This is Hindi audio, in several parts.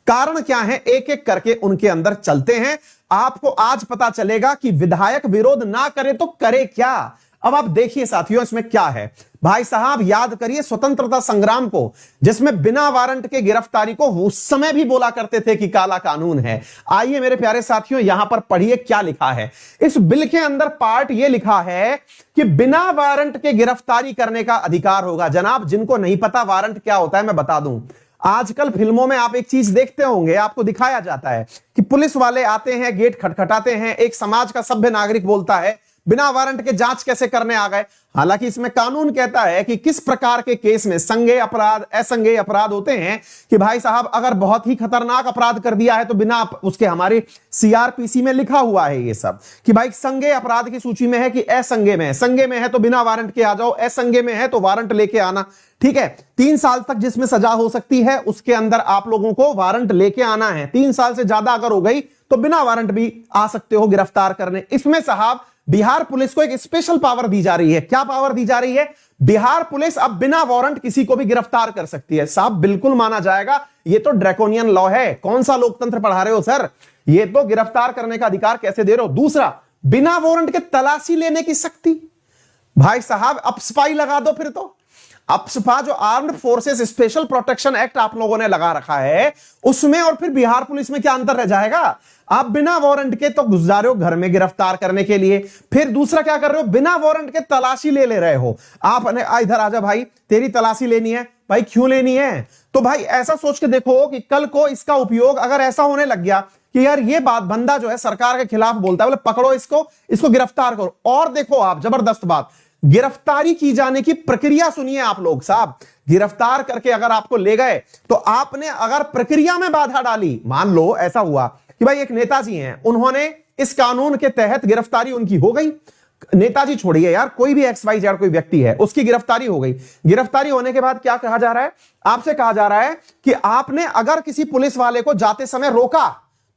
कारण क्या है, एक एक करके उनके अंदर चलते हैं। आपको आज पता चलेगा कि विधायक विरोध ना करे तो करे क्या। अब आप देखिए साथियों, इसमें क्या है भाई साहब, याद करिए स्वतंत्रता संग्राम को, जिसमें बिना वारंट के गिरफ्तारी को उस समय भी बोला करते थे कि काला कानून है। आइए मेरे प्यारे साथियों, यहां पर पढ़िए क्या लिखा है। इस बिल के अंदर पार्ट यह लिखा है कि बिना वारंट के गिरफ्तारी करने का अधिकार होगा। जनाब, जिनको नहीं पता वारंट क्या होता है मैं बता दूं। आजकल फिल्मों में आप एक चीज देखते होंगे, आपको दिखाया जाता है कि पुलिस वाले आते हैं, गेट खटखटाते हैं, एक समाज का सभ्य नागरिक बोलता है बिना वारंट के जांच कैसे करने आ गए। हालांकि इसमें कानून कहता है कि किस प्रकार के केस में संज्ञेय अपराध, असंज्ञेय अपराध होते हैं, कि भाई साहब अगर बहुत ही खतरनाक अपराध कर दिया है तो बिना उसके, हमारे सीआरपीसी में लिखा हुआ है ये सब कि भाई संज्ञेय अपराध की सूची में है कि असंज्ञेय में है, संज्ञेय में है तो बिना वारंट के आ जाओ, असंज्ञेय में है तो वारंट लेके आना। ठीक है, 3 साल तक जिसमें सजा हो सकती है उसके अंदर आप लोगों को वारंट लेके आना है। 3 साल से ज्यादा अगर हो गई तो बिना वारंट भी आ सकते हो गिरफ्तार करने। इसमें साहब बिहार पुलिस को एक स्पेशल पावर दी जा रही है। क्या पावर दी जा रही है? बिहार पुलिस अब बिना वारंट किसी को भी गिरफ्तार कर सकती है। साहब बिल्कुल माना जाएगा, ये तो ड्रैकोनियन लॉ है। कौन सा लोकतंत्र पढ़ा रहे हो सर? ये तो गिरफ्तार करने का अधिकार कैसे दे रहे हो? दूसरा, बिना वारंट के तलाशी लेने की शक्ति। भाई साहब अपस्पाई लगा दो फिर तो। अपस्पा जो armed forces special protection act आप लोगों ने लगा रखा है, उसमें और फिर बिहार पुलिस में क्या अंतर रह जाएगा? आप बिना वारंट के तो घुस जा रहे हो घर में गिरफ्तार करने के लिए, फिर दूसरा क्या कर रहे हो, बिना वारंट के तलाशी ले रहे हो। आप इधर आजा भाई, तेरी तलाशी लेनी है। भाई क्यों लेनी है? तो भाई ऐसा सोच के देखो कि कल को इसका उपयोग अगर ऐसा होने लग गया कि यार ये बात, बंदा जो है सरकार के खिलाफ बोलता है, बोले पकड़ो इसको गिरफ्तार करो। और देखो आप, जबरदस्त बात, गिरफ्तारी की जाने की प्रक्रिया सुनिए आप लोग साहब। गिरफ्तार करके अगर आपको ले गए तो आपने अगर प्रक्रिया में बाधा डाली, मान लो ऐसा हुआ कि भाई एक नेताजी हैं, उन्होंने इस कानून के तहत गिरफ्तारी उनकी हो गई। नेताजी छोड़िए यार, कोई भी XYZ कोई व्यक्ति है, उसकी गिरफ्तारी हो गई। गिरफ्तारी होने के बाद क्या कहा जा रहा है? आपसे कहा जा रहा है कि आपने अगर किसी पुलिस वाले को जाते समय रोका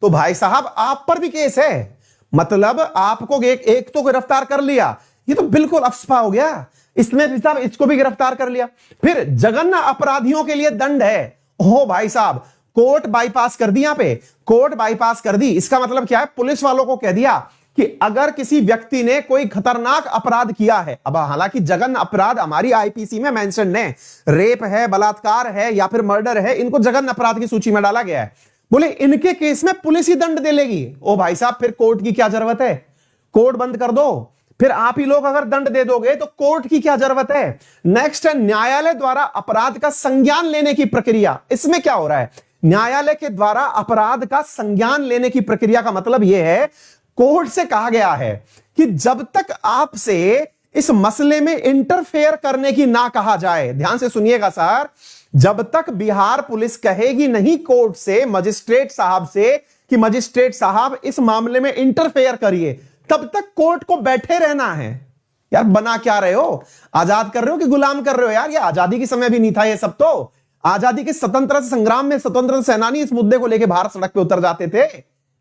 तो भाई साहब आप पर भी केस है। मतलब आपको एक तो गिरफ्तार कर लिया, ये तो बिल्कुल अफस्पा हो गया। इसमें साहब इसको भी गिरफ्तार कर लिया। फिर जघन्य अपराधियों के लिए दंड है। ओ भाई साहब, कोर्ट बाईपास कर दी, यहां पे कोर्ट बाईपास कर दी। इसका मतलब क्या है? पुलिस वालों को कह दिया कि अगर किसी व्यक्ति ने कोई खतरनाक अपराध किया है, अब हालांकि जघन्य अपराध हमारी आईपीसी में मेंशन है, रेप है, बलात्कार है या फिर मर्डर है, इनको जघन्य अपराध की सूची में डाला गया है। बोले इनके केस में पुलिस ही दंड दे लेगी। ओ भाई साहब, फिर कोर्ट की क्या जरूरत है? कोर्ट बंद कर दो। फिर आप ही लोग अगर दंड दे दोगे तो कोर्ट की क्या जरूरत है? नेक्स्ट है न्यायालय द्वारा अपराध का संज्ञान लेने की प्रक्रिया। इसमें क्या हो रहा है? न्यायालय के द्वारा अपराध का संज्ञान लेने की प्रक्रिया का मतलब यह है, कोर्ट से कहा गया है कि जब तक आपसे इस मसले में इंटरफेयर करने की ना कहा जाए, ध्यान से सुनिएगा सर, जब तक बिहार पुलिस कहेगी नहीं कोर्ट से, मजिस्ट्रेट साहब से कि मजिस्ट्रेट साहब इस मामले में इंटरफेयर करिए, तब तक कोर्ट को बैठे रहना है। यार बना क्या रहे हो? आजाद कर रहे हो कि गुलाम कर रहे हो? यार ये आजादी के समय भी नहीं था ये सब। तो आजादी के स्वतंत्रता संग्राम में स्वतंत्रता सेनानी इस मुद्दे को लेकर बाहर सड़क पे उतर जाते थे।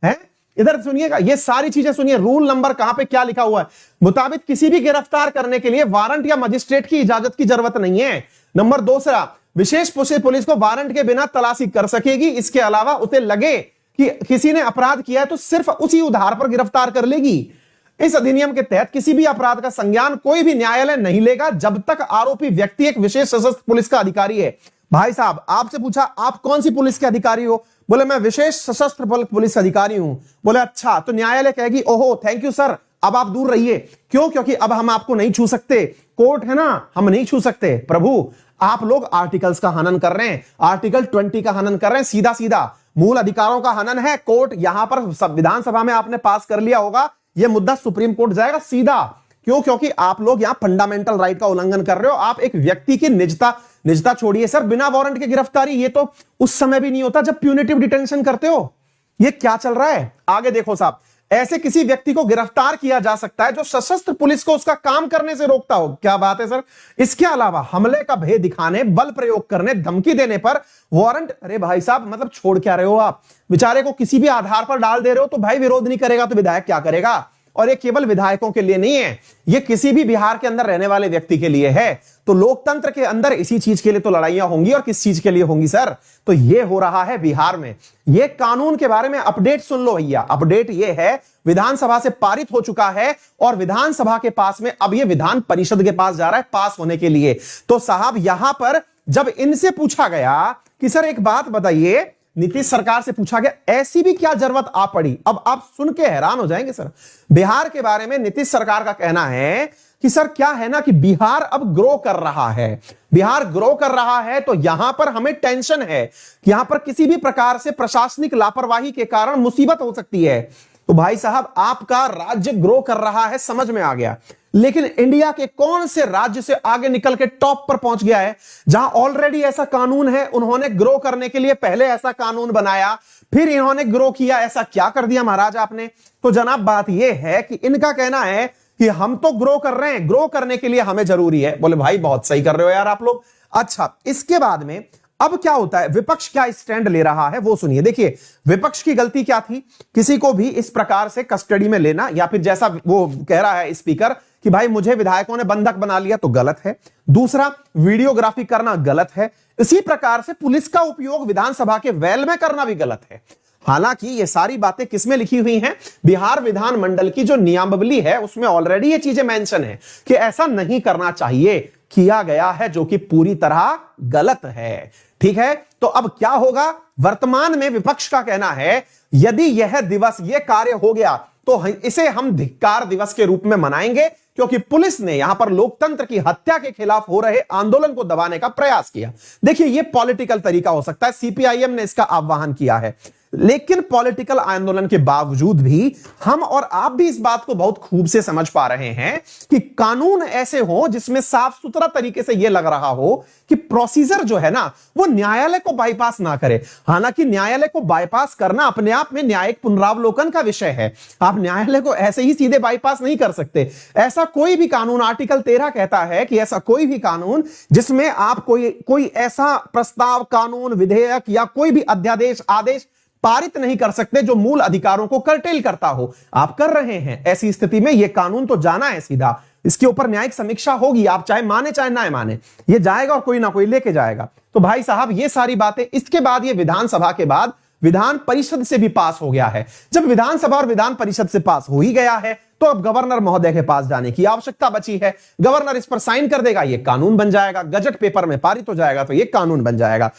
हैं? इधर सुनिएगा, ये सारी चीजें सुनिए। रूल नंबर कहां पे क्या लिखा हुआ है? मुताबिक किसी भी गिरफ्तार करने के लिए वारंट या मजिस्ट्रेट की इजाजत की जरूरत नहीं है। नंबर 2, विशेष पुलिस को वारंट के बिना तलाशी कर सकेगी। इसके अलावा उसे लगे कि किसी ने अपराध किया है तो सिर्फ उसी आधार पर गिरफ्तार कर लेगी। इस अधिनियम के तहत किसी भी अपराध का संज्ञान कोई भी न्यायालय नहीं लेगा जब तक आरोपी व्यक्ति एक विशेष सशस्त्र पुलिस का अधिकारी है। भाई साहब, आपसे पूछा आप कौन सी पुलिस के अधिकारी हो? बोले मैं विशेष सशस्त्र पुलिस अधिकारी हूं। बोले अच्छा, तो न्यायालय कहेगी ओहो थैंक यू सर, अब आप दूर रहिए। क्यों? क्योंकि अब हम आपको नहीं छू सकते, कोर्ट है ना, हम नहीं छू सकते। प्रभु, आप लोग आर्टिकल्स का हनन कर रहे हैं, आर्टिकल 20 का हनन कर रहे हैं, सीधा सीधा मूल अधिकारों का हनन है। कोर्ट यहां पर विधानसभा में आपने पास कर लिया होगा, यह मुद्दा सुप्रीम कोर्ट जाएगा सीधा। क्यों? क्योंकि आप लोग यहां फंडामेंटल राइट का उल्लंघन कर रहे हो। आप एक व्यक्ति की निजता छोड़िए सर, बिना वारंट के गिरफ्तारी, ये तो उस समय भी नहीं होता जब प्यूनिटिव डिटेंशन करते हो। ये क्या चल रहा है? आगे देखो साहब, ऐसे किसी व्यक्ति को गिरफ्तार किया जा सकता है जो सशस्त्र पुलिस को उसका काम करने से रोकता हो। क्या बात है सर? इसके अलावा हमले का भय दिखाने, बल प्रयोग करने, धमकी देने पर वारंट। अरे भाई साहब, मतलब छोड़ क्या रहे हो आप? बेचारे को किसी भी आधार पर डाल दे रहे हो तो भाई विरोध नहीं करेगा तो विधायक क्या करेगा? और ये केवल विधायकों के लिए नहीं है, ये किसी भी बिहार के अंदर रहने वाले व्यक्ति के लिए है। तो लोकतंत्र के अंदर इसी चीज के लिए तो लड़ाइयां होंगी, और किस चीज के लिए होंगी सर? तो ये हो रहा है बिहार में। ये कानून के बारे में अपडेट सुन लो भैया। अपडेट ये है, विधानसभा से पारित हो चुका है और विधानसभा के पास में अब ये विधान परिषद के पास जा रहा है पास होने के लिए। तो साहब यहां पर जब इनसे पूछा गया कि सर एक बात बताइए, नीतीश सरकार से पूछा गया ऐसी भी क्या जरूरत आ पड़ी, अब आप सुन के हैरान हो जाएंगे सर। बिहार के बारे में नीतीश सरकार का कहना है कि सर क्या है ना कि बिहार अब ग्रो कर रहा है, बिहार ग्रो कर रहा है, तो यहां पर हमें टेंशन है कि यहां पर किसी भी प्रकार से प्रशासनिक लापरवाही के कारण मुसीबत हो सकती है। तो भाई साहब आपका राज्य ग्रो कर रहा है, समझ में आ गया, लेकिन इंडिया के कौन से राज्य से आगे निकल के टॉप पर पहुंच गया है जहां ऑलरेडी ऐसा कानून है? उन्होंने ग्रो करने के लिए पहले ऐसा कानून बनाया, फिर इन्होंने ग्रो किया। ऐसा क्या कर दिया महाराज आपने? तो जनाब बात यह है कि इनका कहना है कि हम तो ग्रो कर रहे हैं, ग्रो करने के लिए हमें जरूरी है। बोले भाई बहुत सही कर रहे हो यार आप लोग। अच्छा, इसके बाद में अब क्या होता है, विपक्ष क्या स्टैंड ले रहा है वो सुनिए। देखिए विपक्ष की गलती क्या थी, किसी को भी इस प्रकार से कस्टडी में लेना, या फिर जैसा वो कह रहा है स्पीकर कि भाई मुझे विधायकों ने बंधक बना लिया, तो गलत है। दूसरा, वीडियोग्राफी करना गलत है। इसी प्रकार से पुलिस का उपयोग विधानसभा के वेल में करना भी गलत है। हालांकि ये सारी बातें किसमें लिखी हुई हैं? बिहार विधानमंडल की जो नियमावली है उसमें ऑलरेडी ये चीजें मेंशन है कि ऐसा नहीं करना चाहिए, किया गया है, जो कि पूरी तरह गलत है। ठीक है, तो अब क्या होगा? वर्तमान में विपक्ष का कहना है यदि यह दिवस, यह कार्य हो गया तो इसे हम धिक्कार दिवस के रूप में मनाएंगे, क्योंकि पुलिस ने यहां पर लोकतंत्र की हत्या के खिलाफ हो रहे आंदोलन को दबाने का प्रयास किया। देखिए यह पॉलिटिकल तरीका हो सकता है, सीपीआईएम ने इसका आह्वान किया है, लेकिन पॉलिटिकल आंदोलन के बावजूद भी हम और आप भी इस बात को बहुत खूब से समझ पा रहे हैं कि कानून ऐसे हो जिसमें साफ सुथरा तरीके से यह लग रहा हो कि प्रोसीजर जो है ना वो न्यायालय को बाईपास ना करे। हालांकि न्यायालय को बाईपास करना अपने आप में न्यायिक पुनरावलोकन का विषय है, आप न्यायालय को ऐसे ही सीधे बाईपास नहीं कर सकते। ऐसा कोई भी कानून, आर्टिकल 13 कहता है कि ऐसा कोई भी कानून जिसमें आप कोई ऐसा प्रस्ताव, कानून, विधेयक या कोई भी अध्यादेश, आदेश पारित नहीं कर सकते जो मूल अधिकारों को कर्टेल करता हो। आप कर रहे हैं, ऐसी स्थिति में यह कानून तो जाना है सीधा, इसके ऊपर न्यायिक समीक्षा होगी, आप चाहे माने चाहे ना माने, ये जाएगा और कोई ना कोई लेके जाएगा। तो भाई साहब ये सारी बातें, इसके बाद ये विधानसभा के बाद विधान परिषद से भी पास हो गया है। जब विधानसभा और विधान परिषद से पास हो ही गया है तो अब गवर्नर महोदय के पास जाने की आवश्यकता बची है। गवर्नर इस पर साइन कर देगा, ये कानून बन जाएगा, गजट पेपर में पारित हो जाएगा तो ये कानून बन जाएगा।